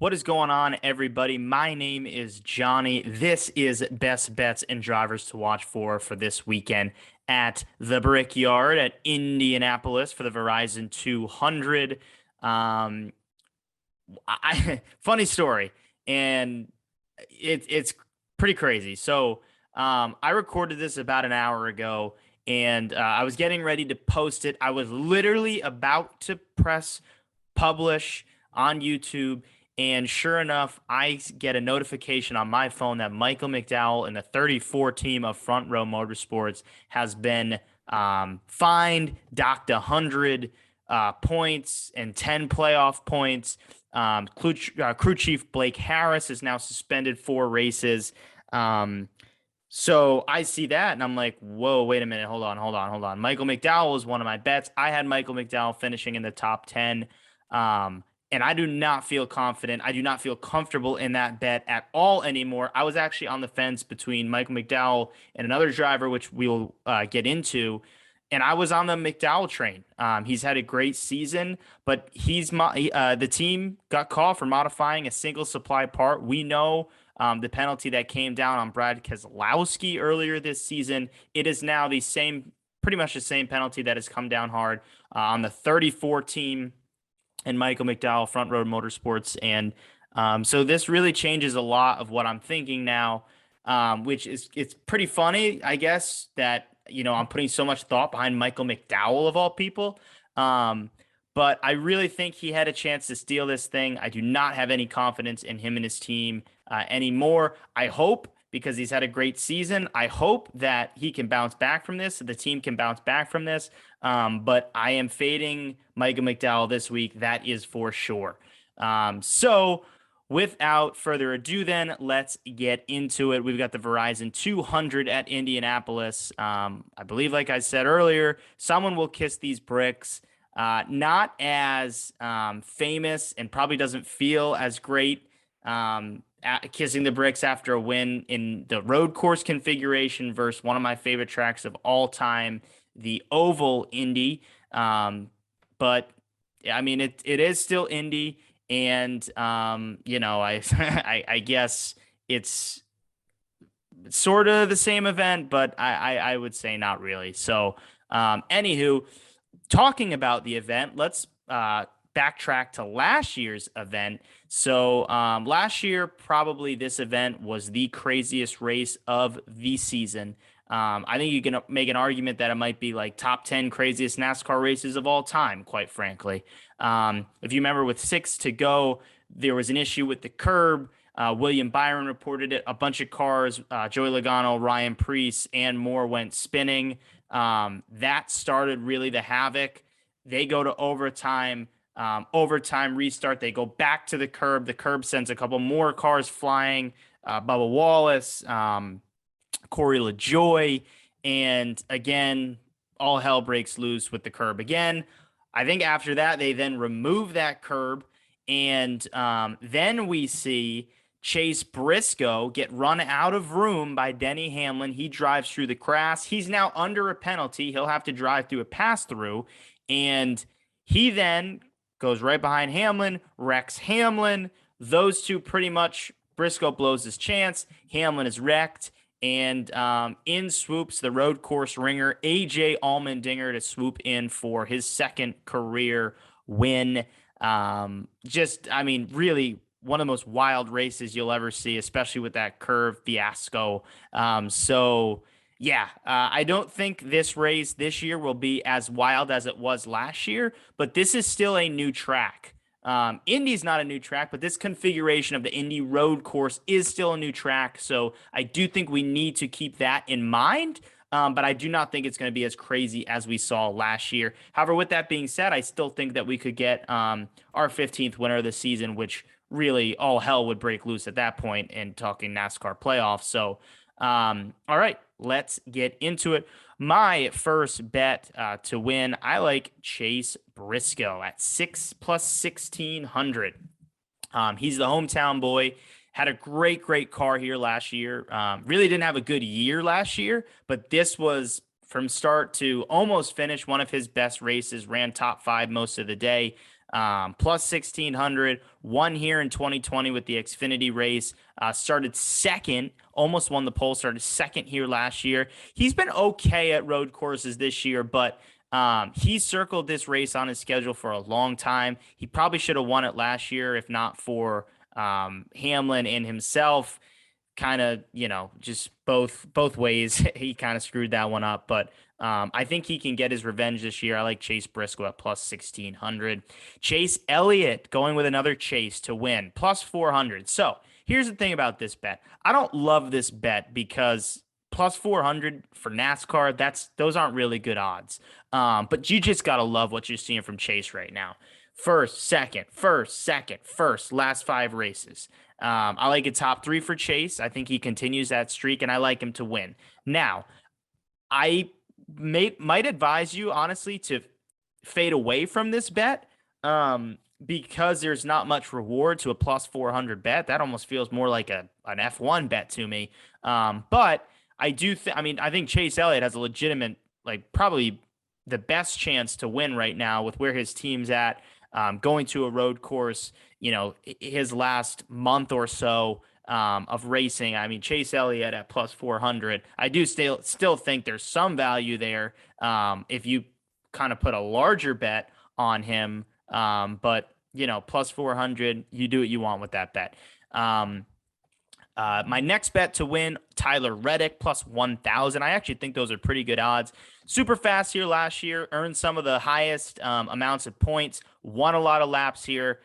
What is going on, everybody? My name is Johnny. This is Best Bets and Drivers to Watch for this weekend at the Brickyard at Indianapolis for the Verizon 200. Um, Funny story, and it's pretty crazy. I recorded this about an hour ago, and I was getting ready to post it. I was literally about to press publish on YouTube. And sure enough, I get a notification on my phone that Michael McDowell and the 34 team of Front Row Motorsports has been fined, docked 100 points and 10 playoff points. Crew chief Blake Harris is now suspended 4 races. So I see that and I'm like, whoa, wait a minute. Hold on. Michael McDowell is one of my bets. I had Michael McDowell finishing in the top 10. And I do not feel confident. I do not feel comfortable in that bet at all anymore. I was actually on the fence between Michael McDowell and another driver, which we'll get into. And I was on the McDowell train. He's had a great season, but the team got called for modifying a single supply part. We know the penalty that came down on Brad Keselowski earlier this season. It is now pretty much the same penalty that has come down hard on the 34 team and Michael McDowell, Front Row Motorsports. And so this really changes a lot of what I'm thinking now, it's pretty funny, I guess, that, I'm putting so much thought behind Michael McDowell of all people. But I really think he had a chance to steal this thing. I do not have any confidence in him and his team anymore. I hope, because he's had a great season, I hope that he can bounce back from this, the team can bounce back from this. But I am fading Michael McDowell this week. That is for sure. So without further ado, then let's get into it. We've got the Verizon 200 at Indianapolis. I believe, like I said earlier, someone will kiss these bricks. Not as famous and probably doesn't feel as great kissing the bricks after a win in the road course configuration versus one of my favorite tracks of all time, the Oval Indy. But I mean, it is still Indy, and I guess it's sort of the same event, but I would say not really. So anywho, talking about the event, let's backtrack to last year's event. So last year, probably this event was the craziest race of the season. I think you can make an argument that it might be like top 10 craziest NASCAR races of all time, quite frankly. If you remember, with 6 to go, there was an issue with the curb. William Byron reported it. A bunch of cars, Joey Logano, Ryan Preece, and more went spinning. That started really the havoc. They go to overtime. Overtime restart. They go back to the curb. The curb sends a couple more cars flying. Bubba Wallace, Corey LaJoy, and again, all hell breaks loose with the curb again. I think after that, they then remove that curb, and then we see Chase Briscoe get run out of room by Denny Hamlin. He drives through the grass. He's now under a penalty. He'll have to drive through a pass-through, and he then goes right behind Hamlin, wrecks Hamlin. Those two pretty much, Briscoe blows his chance. Hamlin is wrecked, and in swoops the road course ringer, AJ Allmendinger, to swoop in for his second career win. Really one of the most wild races you'll ever see, especially with that curve fiasco. I don't think this race this year will be as wild as it was last year, but this is still a new track. Indy's not a new track, but this configuration of the Indy road course is still a new track. So I do think we need to keep that in mind. But I do not think it's going to be as crazy as we saw last year. However, with that being said, I still think that we could get our 15th winner of the season, which really all hell would break loose at that point in talking NASCAR playoffs. So, all right, let's get into it. My first bet to win, I like Chase Briscoe at 6 plus 1,600. He's the hometown boy. Had a great car here last year. Really didn't have a good year last year, but this was from start to almost finish one of his best races. Ran top 5 most of the day. Plus 1,600. Won here in 2020 with the Xfinity race. Started second. Almost won the pole. Started second here last year. He's been okay at road courses this year, but he circled this race on his schedule for a long time. He probably should have won it last year if not for Hamlin and himself. Kind of, just both ways. He kind of screwed that one up, but I think he can get his revenge this year. I like Chase Briscoe at plus 1,600. Chase Elliott going with another Chase to win, plus 400. So here's the thing about this bet. I don't love this bet because plus 400 for NASCAR, those aren't really good odds. But you just got to love what you're seeing from Chase right now. First, second, last 5 races. I like a top 3 for Chase. I think he continues that streak, and I like him to win. Now, I might advise you, honestly, to fade away from this bet because there's not much reward to a plus 400 bet. That almost feels more like an F1 bet to me. But I do I think Chase Elliott has a legitimate, probably the best chance to win right now with where his team's at. Going to a road course, his last month or so of racing. I mean, Chase Elliott at plus 400. I do still think there's some value there if you kind of put a larger bet on him. But, plus 400, you do what you want with that bet. My next bet to win, Tyler Redick, plus 1,000. I actually think those are pretty good odds. Super fast here last year, earned some of the highest amounts of points, won a lot of laps here.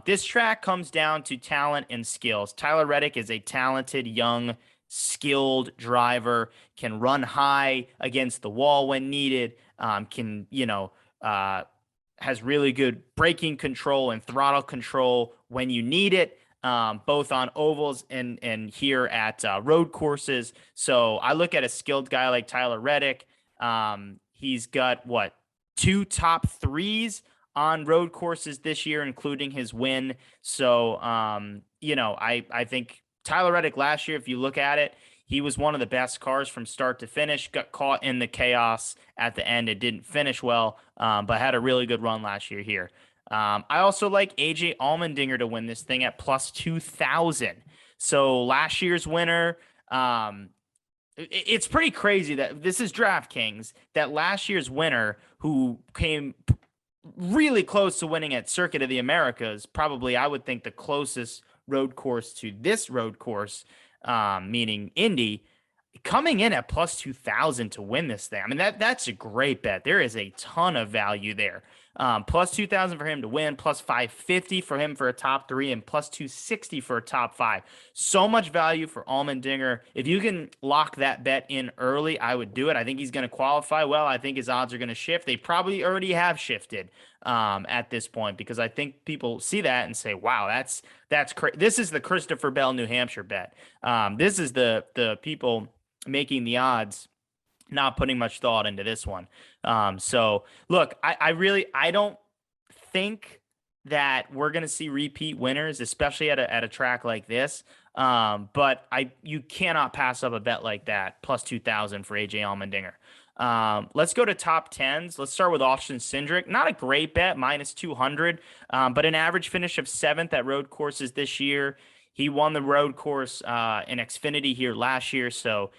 This track comes down to talent and skills. Tyler Redick is a talented, young, skilled driver, can run high against the wall when needed, has really good braking control and throttle control when you need it. Both on ovals and here at road courses. So I look at a skilled guy like Tyler Redick. He's got 2 top 3s on road courses this year, including his win. So, I think Tyler Redick last year, if you look at it, he was one of the best cars from start to finish, got caught in the chaos at the end. It didn't finish well, but had a really good run last year here. I also like AJ Allmendinger to win this thing at plus 2,000. So last year's winner, it's pretty crazy that this is DraftKings, that last year's winner who came really close to winning at Circuit of the Americas, probably I would think the closest road course to this road course, meaning Indy, coming in at plus 2,000 to win this thing. I mean, that's a great bet. There is a ton of value there. Plus 2,000 for him to win, plus 550 for him for a top 3, and plus 260 for a top 5. So much value for Allmendinger. If you can lock that bet in early, I would do it. I think he's going to qualify well. I think his odds are going to shift. They probably already have shifted at this point, because I think people see that and say, wow, that's crazy. This is the Christopher Bell, New Hampshire bet. This is the people making the odds not putting much thought into this one. So look, I don't think that we're going to see repeat winners, especially at a track like this. But you cannot pass up a bet like that. Plus 2,000 for AJ Allmendinger. Let's go to top 10s. Let's start with Austin Cindric. Not a great bet, minus 200, but an average finish of 7th at road courses this year. He won the road course in Xfinity here last year, so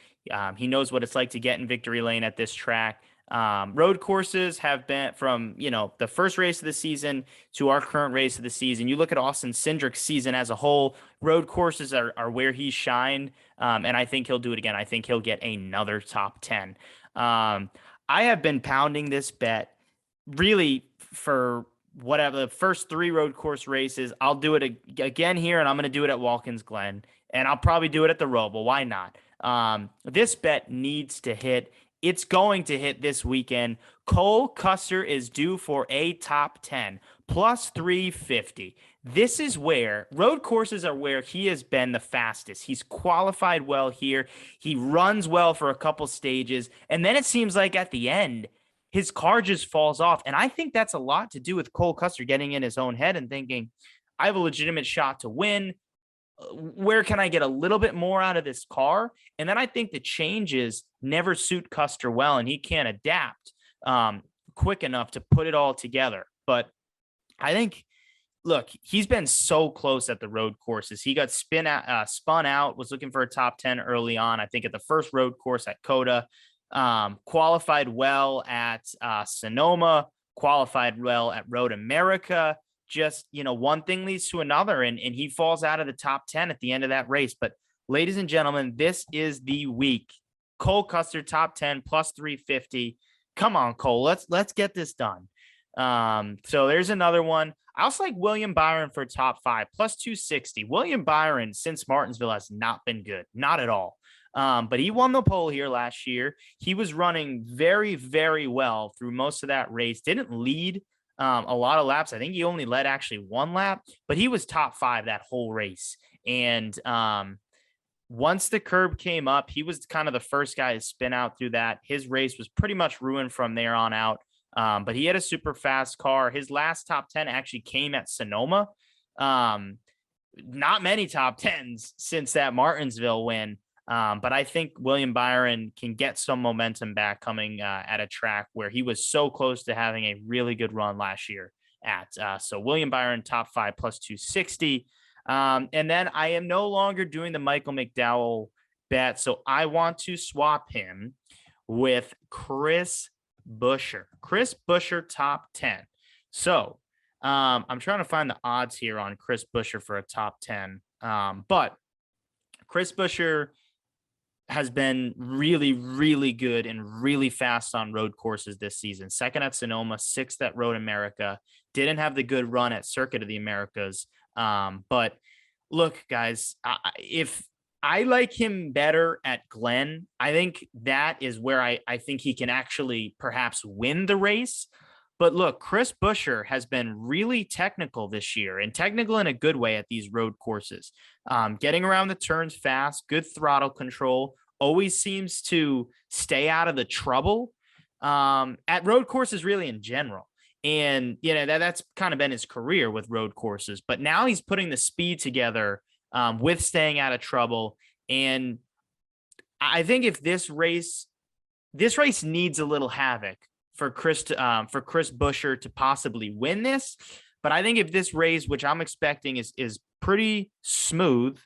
he knows what it's like to get in victory lane at this track. Road courses have been from, the first race of the season to our current race of the season. You look at Austin Cindric's season as a whole, road courses are where he shined, and I think he'll do it again. I think he'll get another top 10. I have been pounding this bet really for whatever the first 3 road course races. I'll do it again here, and I'm going to do it at Watkins Glen, and I'll probably do it at the Roval. Why not? This bet needs to hit. It's going to hit this weekend. Cole Custer is due for a top 10 plus 350. This is where road courses are where he has been the fastest. He's qualified well here. He runs well for a couple stages. And then it seems like at the end, his car just falls off. And I think that's a lot to do with Cole Custer getting in his own head and thinking, I have a legitimate shot to win. Where can I get a little bit more out of this car? And then I think the changes never suit Custer well, and he can't adapt quick enough to put it all together. But I think, look, he's been so close at the road courses. He got spun out, was looking for a top 10 early on, I think at the first road course at Coda, qualified well at Sonoma, qualified well at Road America. Just, one thing leads to another, and he falls out of the top 10 at the end of that race. But ladies and gentlemen, this is the week. Cole Custer, top 10 plus 350. Come on, Cole, let's get this done. So there's another one. I also like William Byron for top 5 plus 260. William Byron since Martinsville has not been good, not at all. But he won the pole here last year. He was running very, very well through most of that race. Didn't lead a lot of laps. I think he only led actually one lap, but he was top 5 that whole race. And once the curb came up, he was kind of the first guy to spin out through that. His race was pretty much ruined from there on out. But he had a super fast car. His last top 10 actually came at Sonoma. Not many top 10s since that Martinsville win. But I think William Byron can get some momentum back coming at a track where he was so close to having a really good run last year at. So William Byron, top 5 plus 260. And then I am no longer doing the Michael McDowell bet. So I want to swap him with Chris Buescher. Chris Buescher, top 10. So I'm trying to find the odds here on Chris Buescher for a top 10. But Chris Buescher has been really, really good and really fast on road courses this season. Second at Sonoma, 6th at Road America. Didn't have the good run at Circuit of the Americas. But look, guys, if I like him better at Glen, I think that is where I think he can actually perhaps win the race. But look, Chris Buescher has been really technical this year, and technical in a good way at these road courses. Getting around the turns fast, good throttle control, always seems to stay out of the trouble at road courses really in general. And, that's kind of been his career with road courses. But now he's putting the speed together with staying out of trouble. And I think if this race needs a little havoc for Chris Buescher to possibly win this. But I think if this race, which I'm expecting is pretty smooth,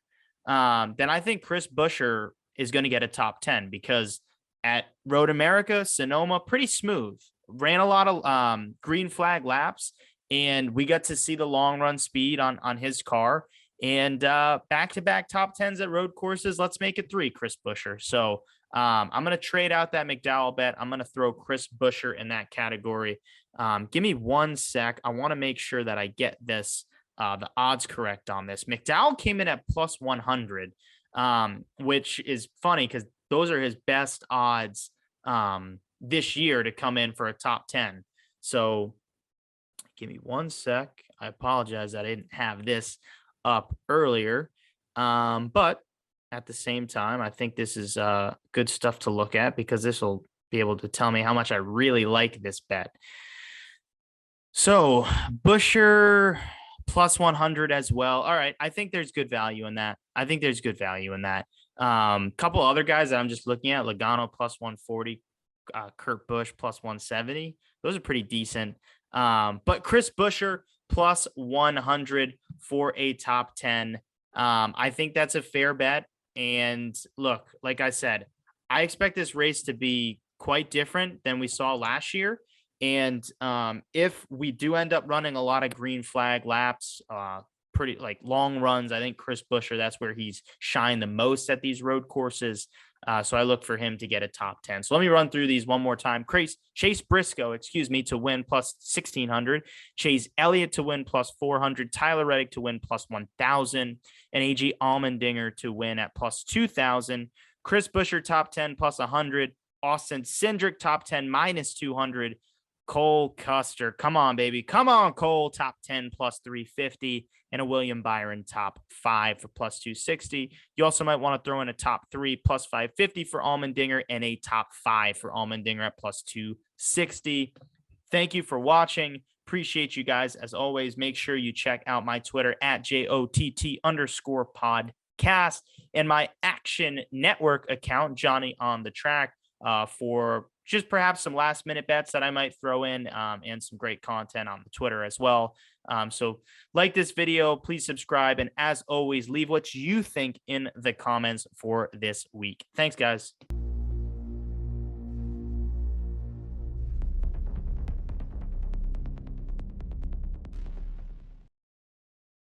then I think Chris Buescher is going to get a top 10 because at Road America, Sonoma, pretty smooth. Ran a lot of green flag laps, and we got to see the long run speed on his car. And back-to-back top 10s at road courses. Let's make it 3, Chris Buescher. So I'm going to trade out that McDowell bet. I'm going to throw Chris Buescher in that category. Give me 1 sec. I want to make sure that I get this, the odds correct on this. McDowell came in at plus 100, which is funny because those are his best odds this year to come in for a top 10. So give me 1 sec. I apologize that I didn't have this up earlier. But at the same time, I think this is good stuff to look at because this will be able to tell me how much I really like this bet. So Buescher plus 100 as well. All right. I think there's good value in that. Couple other guys that I'm just looking at, Logano plus 140, Kurt Busch plus 170. Those are pretty decent. But Chris Buescher plus 100 for a top 10. I think that's a fair bet. And look, like I said, I expect this race to be quite different than we saw last year. And if we do end up running a lot of green flag laps, pretty like long runs, I think Chris Buescher, that's where he's shined the most at these road courses. So I look for him to get a top 10. So let me run through these one more time. Chase Briscoe, to win plus 1,600. Chase Elliott to win plus 400. Tyler Redick to win plus 1,000. And AJ Allmendinger to win at plus 2,000. Chris Buescher top 10 plus 100. Austin Cindric, top 10, minus 200. Cole Custer, come on, baby. Come on, Cole, top 10, plus 350. And a William Byron, top 5 for plus 260. You also might want to throw in a top 3, plus 550 for Allmendinger, and a top 5 for Allmendinger at plus 260. Thank you for watching. Appreciate you guys. As always, make sure you check out my Twitter at JOTT_podcast and my Action Network account, Johnny on the Track, for just perhaps some last minute bets that I might throw in, and some great content on the Twitter as well. So like this video, please subscribe. And as always, leave what you think in the comments for this week. Thanks, guys.